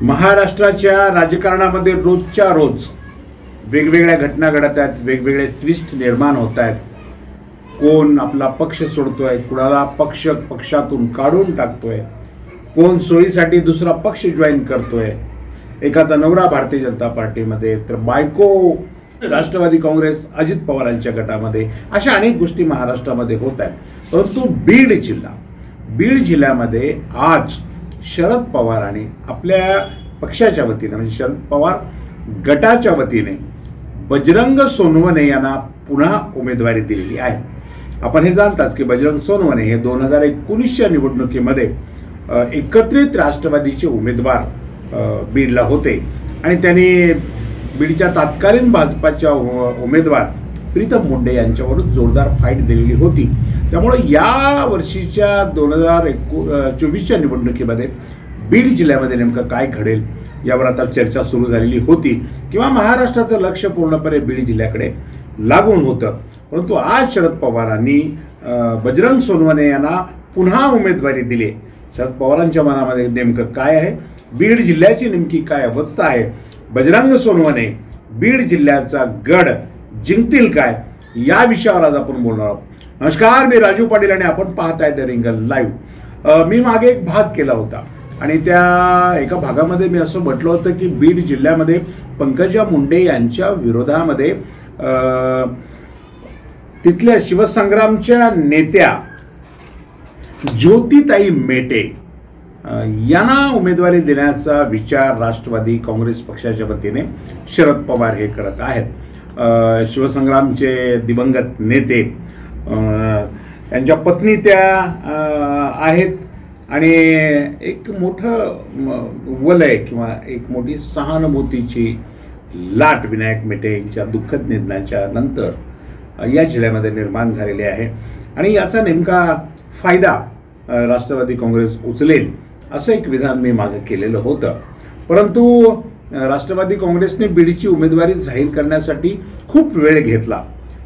महाराष्ट्राच्या राजकारणामध्ये रोजच्या रोज वेगवेगळ्या घटना घडत आहेत, वेगवेगळे ट्विस्ट निर्माण होत आहेत. कोण आपला पक्ष सोडतोय, कुणाला पक्षातून काढून टाकतोय, कोण सोयीसाठी दुसरा पक्ष जॉईन करतोय. एकाचा नवरा भारतीय जनता पार्टीमध्ये, तर बायको राष्ट्रवादी काँग्रेस अजित पवारांच्या गटामध्ये, अशा अनेक गोष्टी महाराष्ट्रामध्ये होत आहेत. परंतु बीड जिल्ह्यामध्ये आज शरद पवारांनी आपल्या पक्षाच्या वतीने म्हणजे शरद पवार गटाच्या वतीने बजरंग सोनवणे यांना पुन्हा उमेदवारी दिलेली आहे. आपण हे जाणताच की बजरंग सोनवणे हे 2019च्या निवडणुकीमध्ये एकत्रित राष्ट्रवादीचे उमेदवार बीडला होते आणि त्यांनी बीडच्या तत्कालीन भाजपाच्या उमेदवार प्रीतम मुंडे यांच्यावरून जोरदार फाईट दिलेली होती. त्यामुळे या वर्षीच्या 2024च्या निवडणुकीमध्ये बीड जिल्ह्यामध्ये नेमकं काय घडेल यावर आता चर्चा सुरू झालेली होती किंवा महाराष्ट्राचं लक्ष पूर्णपणे बीड जिल्ह्याकडे लागून होतं. परंतु आज शरद पवारांनी बजरंग सोनवणे यांना पुन्हा उमेदवारी दिली. शरद पवारांच्या मनामध्ये नेमकं काय आहे, बीड जिल्ह्याची नेमकी काय अवस्था आहे, बजरंग सोनवणे बीड जिल्ह्याचा गड जिंकतील काय, या विषयावर आज आपण बोलणार आहोत. नमस्कार, मी राजू पाटील आणि आपण पाहताय द रिंगल लाईव्ह. मी मागे एक भाग केला होता आणि त्या एका भागामध्ये मी असं म्हटलं होतं की बीड जिल्ह्यामध्ये पंकजा मुंडे यांच्या विरोधामध्ये तिथल्या शिवसंग्रामच्या नेत्या ज्योतिताई मेटे यांना उमेदवारी देण्याचा विचार राष्ट्रवादी काँग्रेस पक्षाच्या वतीने शरद पवार हे करत आहेत. शिवसंग्रामचे दिवंगत नेते, यांच्या पत्नी त्या आहेत आणि एक मोठं वलय किंवा एक मोठी सहानुभूतीची लाट विनायक मेटे यांच्या दुःखद निधनाच्या नंतर या जिल्ह्यामध्ये निर्माण झालेली आहे आणि याचा नेमका फायदा राष्ट्रवादी काँग्रेस उचलेल असं एक विधान मी मागे केलेलं होतं. परंतु राष्ट्रवादी काँग्रेसने बीडची उमेदवारी जाहीर करण्यासाठी खूप वेळ घेतला,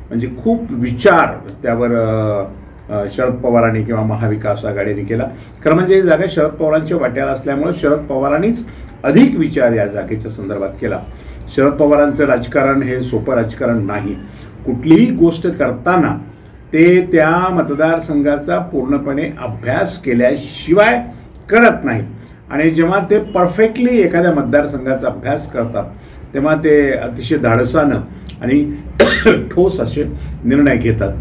म्हणजे खूप विचार त्यावर शरद पवारांनी किंवा महाविकास आघाडीने केला. खरं म्हणजे ही जागा शरद पवारांच्या वाट्याला असल्यामुळे शरद पवारांनीच अधिक विचार या जागेच्या संदर्भात केला. शरद पवारांचं राजकारण हे सोपं राजकारण नाही. कुठलीही गोष्ट करताना ते त्या मतदारसंघाचा पूर्णपणे अभ्यास केल्याशिवाय करत नाहीत आणि जेव्हा ते परफेक्टली एखाद्या मतदारसंघाचा अभ्यास करतात तेव्हा ते अतिशय धाडसानं आणि ठोस असे निर्णय घेतात.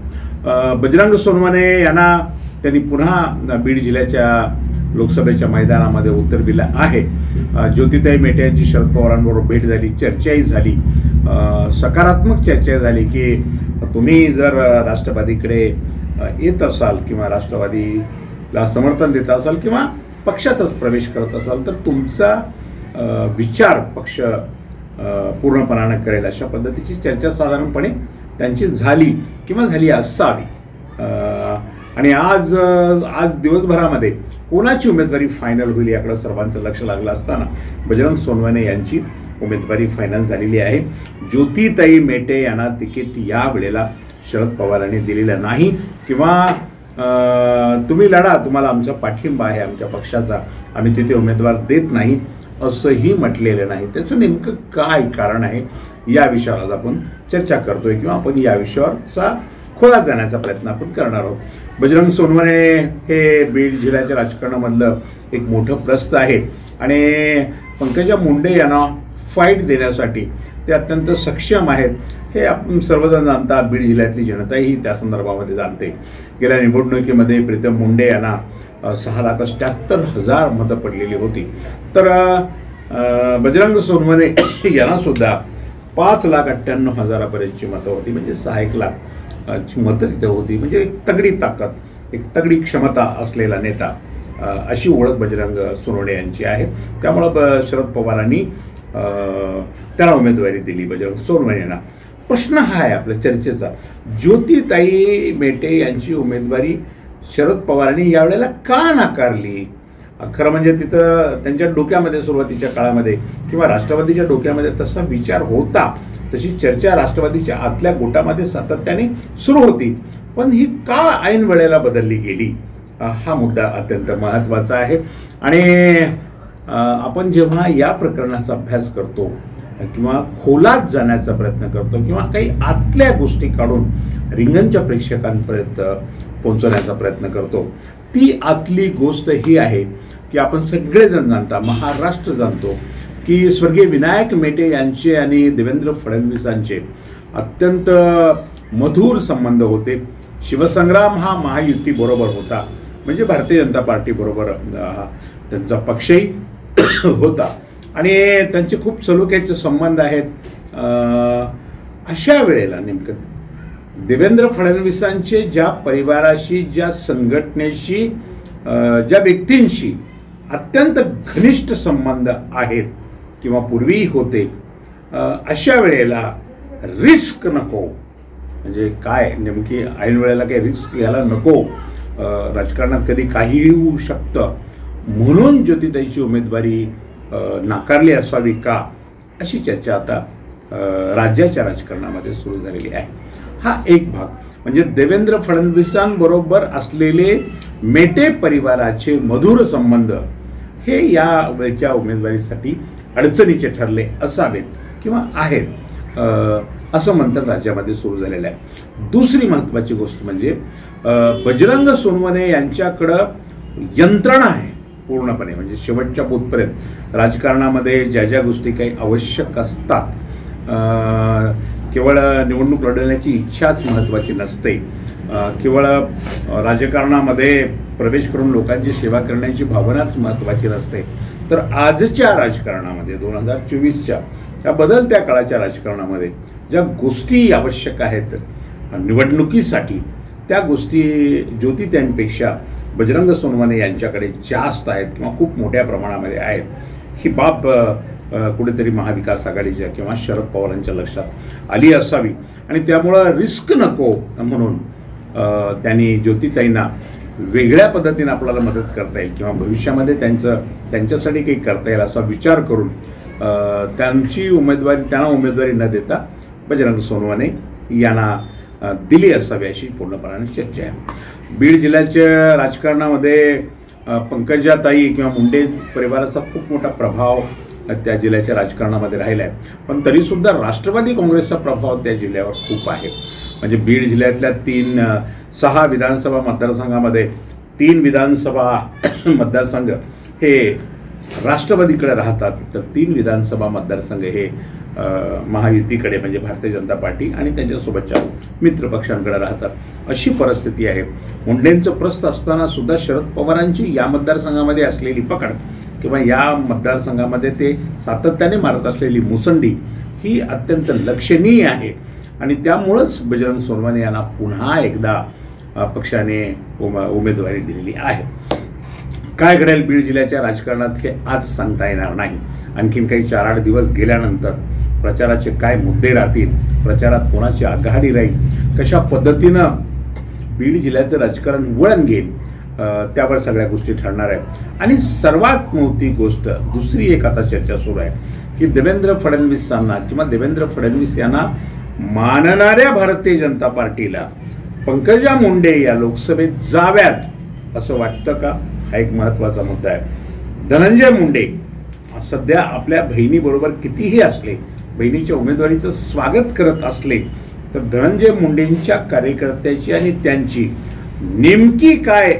बजरंग सोनवणे यांना त्यांनी पुन्हा बीड जिल्ह्याच्या लोकसभेच्या मैदानामध्ये उतरविलं आहे. ज्योतिताई मेटे यांची शरद पवारांबरोबर भेट झाली, चर्चाही झाली, सकारात्मक चर्चा झाली की तुम्ही जर राष्ट्रवादीकडे येत असाल किंवा राष्ट्रवादीला समर्थन देत असाल किंवा पक्षातच प्रवेश करत असाल तर तुमचा विचार पक्ष पूर्णपणाने करेल अशा पद्धतीची चर्चा साधारणपणे त्यांची झाली किंवा झाली असावी. आणि आज दिवसभरामध्ये कोणाची उमेदवारी फायनल होईल याकडे सर्वांचं लक्ष लागलं असताना बजरंग सोनवणे यांची उमेदवारी फायनल झालेली आहे. ज्योतिताई मेटे यांना तिकीट या वेळेला शरद पवारांनी दिलेलं नाही किंवा तुम्ही लढा, तुम्हाला आमचा पाठिंबा आहे, आमच्या पक्षाचा, आम्ही तिथे उमेदवार देत नाही असंही म्हटलेलं नाही. त्याचं नेमकं काय कारण आहे या विषयावर आपण चर्चा करतोय किंवा आपण या विषयावरचा खोलात जाण्याचा प्रयत्न आपण करणार आहोत. बजरंग सोनवणे हे बीड जिल्ह्याच्या राजकारणामधलं एक मोठं प्रस्थ आहे आणि पंकजा मुंडे यांना फाईट देण्यासाठी ते अत्यंत सक्षम आहेत हे आपण सर्वजण जाणता. बीड जिल्ह्यातली जनताही त्या संदर्भामध्ये जाणते. गेल्या निवडणुकीमध्ये प्रीतम मुंडे यांना 6,78,000 मतं पडलेली होती, तर बजरंग सोनवणे यांना सुद्धा 5,98,000 पर्यंतची मतं होती, म्हणजे 6,1,00,000 मतं तिथे होती. म्हणजे एक तगडी ताकद, एक तगडी क्षमता असलेला नेता अशी ओळख बजरंग सोनवणे यांची आहे. त्यामुळं शरद पवारांनी त्याला उमेदवारी दिली बजरंग सोनवणे यांना. प्रश्न हा आहे आपल्या चर्चेचा, ज्योतिताई मेटे यांची उमेदवारी शरद पवारांनी यावेळेला का नाकारली? खरं म्हणजे तिथं त्यांच्या डोक्यामध्ये सुरुवातीच्या काळामध्ये किंवा राष्ट्रवादीच्या डोक्यामध्ये तसा विचार होता, तशी चर्चा राष्ट्रवादीच्या आतल्या गोटामध्ये सातत्याने सुरू होती, पण ही का ऐन वेळेला बदलली गेली हा मुद्दा अत्यंत महत्त्वाचा आहे. आणि आपण जेव्हा या प्रकरणाचा अभ्यास करतो किंवा खोलात जाण्याचा प्रयत्न करतो किंवा काही आतल्या गोष्टी काढून रिंगणच्या प्रेक्षकांपर्यंत पोहोचवण्याचा प्रयत्न करतो, ती आतली गोष्ट ही आहे की आपण सगळेजण जाणता, महाराष्ट्र जाणतो की स्वर्गीय विनायक मेटे यांचे आणि देवेंद्र फडणवीसांचे अत्यंत मधुर संबंध होते. शिवसंग्राम हा महायुती बरोबर होता, म्हणजे भारतीय जनता पार्टी बरोबर त्यांचा पक्षही होता आणि त्यांचे खूप सलोख्याचे संबंध आहेत. अशा वेळेला नेमकं देवेंद्र फडणवीसांचे ज्या परिवाराशी, ज्या संघटनेशी, ज्या व्यक्तींशी अत्यंत घनिष्ठ संबंध आहेत किंवा पूर्वी होते, अशा वेळेला रिस्क नको, म्हणजे काय नेमकी ऐन वेळेला काही रिस्क घ्यायला नको, राजकारणात कधी काहीही होऊ शकतं, म्हणून ज्योतिताईची उमेदवारी नाकारली असावी का, अशी चर्चा आता राज्याच्या राजकारणामध्ये सुरू झालेली आहे. हा एक भाग म्हणजे देवेंद्र फडणवीसांबरोबर असलेले मेटे परिवाराचे मधुर संबंध हे या वेळच्या उमेदवारीसाठी अडचणीचे ठरले असावेत किंवा आहेत, असं मंथन राज्यामध्ये सुरू झालेलं आहे. दुसरी महत्त्वाची गोष्ट म्हणजे बजरंग सोनवणे यांच्याकडं यंत्रणा आहे पूर्णपणे, म्हणजे शेवटच्या बूथपर्यंत राजकारणामध्ये ज्या ज्या गोष्टी काही आवश्यक असतात, केवळ निवडणूक लढवण्याची इच्छाच महत्त्वाची नसते, केवळ राजकारणामध्ये प्रवेश करून लोकांची सेवा करण्याची भावनाच महत्त्वाची नसते, तर आजच्या राजकारणामध्ये 2024च्या या बदलत्या काळाच्या राजकारणामध्ये ज्या गोष्टी आवश्यक आहेत निवडणुकीसाठी, त्या गोष्टी ज्योतिताईंपेक्षा बजरंग सोनवणे यांच्याकडे जास्त आहेत किंवा खूप मोठ्या प्रमाणामध्ये आहेत. ही बाब कुठेतरी महाविकास आघाडीच्या किंवा शरद पवारांच्या लक्षात आली असावी आणि त्यामुळं रिस्क नको म्हणून त्यांनी ज्योतिताईंना वेगळ्या पद्धतीने आपल्याला मदत करता येईल किंवा भविष्यामध्ये त्यांच्यासाठी काही करता येईल असा विचार करून त्यांना उमेदवारी न देता बजरंग सोनवणे यांना दिली असावी अशी पूर्णपणाने चर्चा आहे. बीड जिल्ह्याच्या राजकारणामध्ये पंकजाताई किंवा मुंडे परिवाराचा खूप मोठा प्रभाव त्या जिल्ह्याच्या राजकारणामध्ये राहिला आहे, पण तरीसुद्धा राष्ट्रवादी काँग्रेसचा प्रभाव त्या जिल्ह्यावर खूप आहे. म्हणजे बीड जिल्ह्यातल्या 6 विधानसभा मतदारसंघामध्ये 3 विधानसभा मतदारसंघ हे राष्ट्रवादीकडे राहतात, तर 3 विधानसभा मतदारसंघ हे महायुतीकडे म्हणजे भारतीय जनता पार्टी आणि त्यांच्यासोबतच्या मित्रपक्षांकडे राहतात. अशी परिस्थिती आहे. मुंडेंचं प्रस्थ असताना सुद्धा शरद पवारांची या मतदारसंघामध्ये असलेली पकड किंवा या मतदारसंघामध्ये ते सातत्याने मारत असलेली मुसंडी ही अत्यंत लक्षणीय आहे आणि त्यामुळंच बजरंग सोनवणे यांना पुन्हा एकदा पक्षाने उमेदवारी दिलेली आहे. काय घडेल बीड जिल्ह्याच्या राजकारणात हे आज सांगता येणार नाही. आणखीन काही 4-8 दिवस गेल्यानंतर प्रचाराचे काय मुद्दे राहतील, प्रचारात कोणाची आघाडी राहील, कशा पद्धतीनं बीड जिल्ह्याचं राजकारण वळण घेईल, त्यावर सगळ्या गोष्टी ठरणार आहेत. आणि सर्वात मोठी गोष्ट दुसरी एक आता चर्चा सुरू आहे की देवेंद्र फडणवीसांना किंवा देवेंद्र फडणवीस यांना मानणाऱ्या भारतीय जनता पार्टीला पंकजा मुंडे या लोकसभेत जाव्यात असं वाटतं का, हा एक महत्त्वाचा मुद्दा आहे. धनंजय मुंडे सध्या आपल्या बहिणीबरोबर कितीही असले, बहिणीच्या उमेदवारीचं स्वागत करत असले, तर धनंजय मुंडेंच्या कार्यकर्त्याची आणि त्यांची नेमकी काय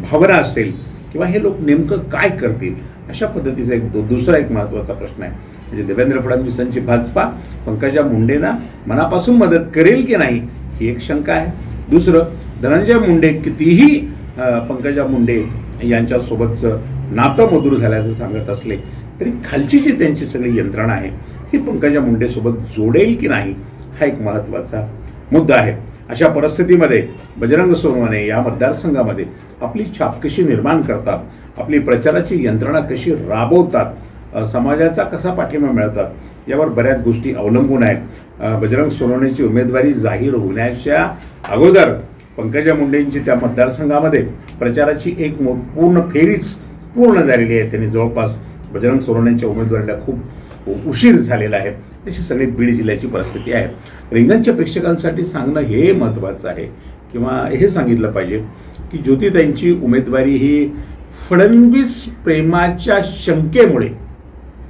भावना असेल किंवा हे लोक नेमकं काय करतील, अशा पद्धतीचा दुसरा एक महत्त्वाचा प्रश्न आहे. म्हणजे देवेंद्र फडणवीसांची भाजपा पंकजा मुंडेंना मनापासून मदत करेल की नाही, ही एक शंका आहे. दुसरं, धनंजय मुंडे कितीही पंकजा मुंडे यांच्यासोबतचं नातं मधुर झाल्याचं सांगत असले तरी खालची जी त्यांची सगळी यंत्रणा आहे ही पंकजा मुंडेसोबत जोडेल की नाही, हा एक महत्त्वाचा मुद्दा आहे. अशा परिस्थितीमध्ये बजरंग सोनवणे या मतदारसंघामध्ये आपली छाप कशी निर्माण करतात, आपली प्रचाराची यंत्रणा कशी राबवतात, समाजाचा कसा पाठिंबा मिळतात, यावर बऱ्याच गोष्टी अवलंबून आहेत. बजरंग सोनवणेची उमेदवारी जाहीर होण्याच्या अगोदर पंकजा मुंडेंची त्या मतदारसंघामध्ये प्रचाराची एक पूर्ण फेरीच पूर्ण झालेली आहे. त्यांनी जवळपास बजरंग सोनवणेंच्या उमेदवारीला खूप उशीर झालेला आहे. अशी सगळी बीड जिल्ह्याची परिस्थिती आहे. रिंगणच्या प्रेक्षकांसाठी सांगणं हे महत्त्वाचं आहे किंवा हे सांगितलं पाहिजे की ज्योतिताईंची उमेदवारी ही फडणवीस प्रेमाच्या शंकेमुळे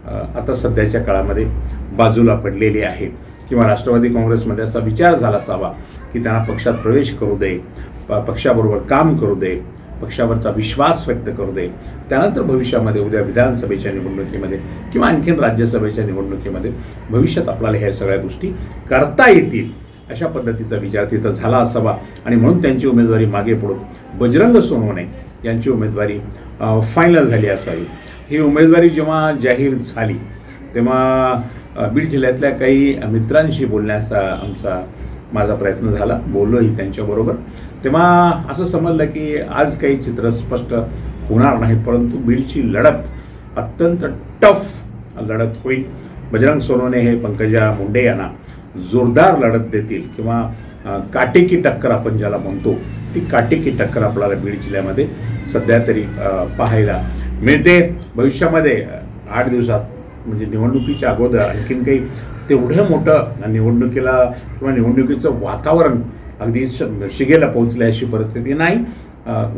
आता सध्याच्या काळामध्ये बाजूला पडलेली आहे, किंवा राष्ट्रवादी काँग्रेसमध्ये असा विचार झाला असावा की त्यांना पक्षात प्रवेश करू दे, पक्षाबरोबर काम करू दे, पक्षावरचा विश्वास व्यक्त करू दे, त्यानंतर भविष्यामध्ये उद्या विधानसभेच्या निवडणुकीमध्ये किंवा आणखीन राज्यसभेच्या निवडणुकीमध्ये भविष्यात आपल्याला ह्या सगळ्या गोष्टी करता येतील अशा पद्धतीचा विचार तिथं झाला असावा. आणि म्हणून त्यांची उमेदवारी मागे पडून बजरंग सोनवणे यांची उमेदवारी फायनल झाली असावी. ही उमेदवारी जेव्हा जाहीर झाली तेव्हा बीड जिल्ह्यातल्या काही मित्रांशी बोलण्याचा माझा प्रयत्न झाला, बोललोही त्यांच्याबरोबर. तेव्हा असं समजलं की आज काही चित्र स्पष्ट होणार नाही, परंतु बीडची लढत अत्यंत टफ लढत होईल. बजरंग सोनवणे हे पंकजा मुंडे यांना जोरदार लढत देतील, किंवा काटेकी टक्कर आपण ज्याला म्हणतो ती काटेकी टक्कर आपल्याला बीड जिल्ह्यामध्ये सध्या तरी पाहायला मिळते. भविष्यामध्ये 8 दिवसात म्हणजे निवडणुकीच्या अगोदर आणखीन काही तेवढं मोठं निवडणुकीला किंवा निवडणुकीचं वातावरण अगदी शिगेला पोहोचले अशी परिस्थिती नाही.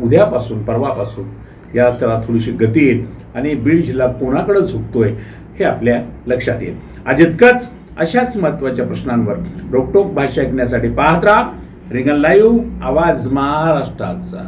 उद्यापासून परवापासून या त्याला थोडीशी गती येईल आणि बीड जिल्हा कोणाकडे झुकतोय हे आपल्या लक्षात येईल. आज इतकंच. अशाच महत्त्वाच्या प्रश्नांवर रोकटोक भाषा ऐकण्यासाठी पाहत राहा रिंगण लाईव्ह, आवाज महाराष्ट्राचा.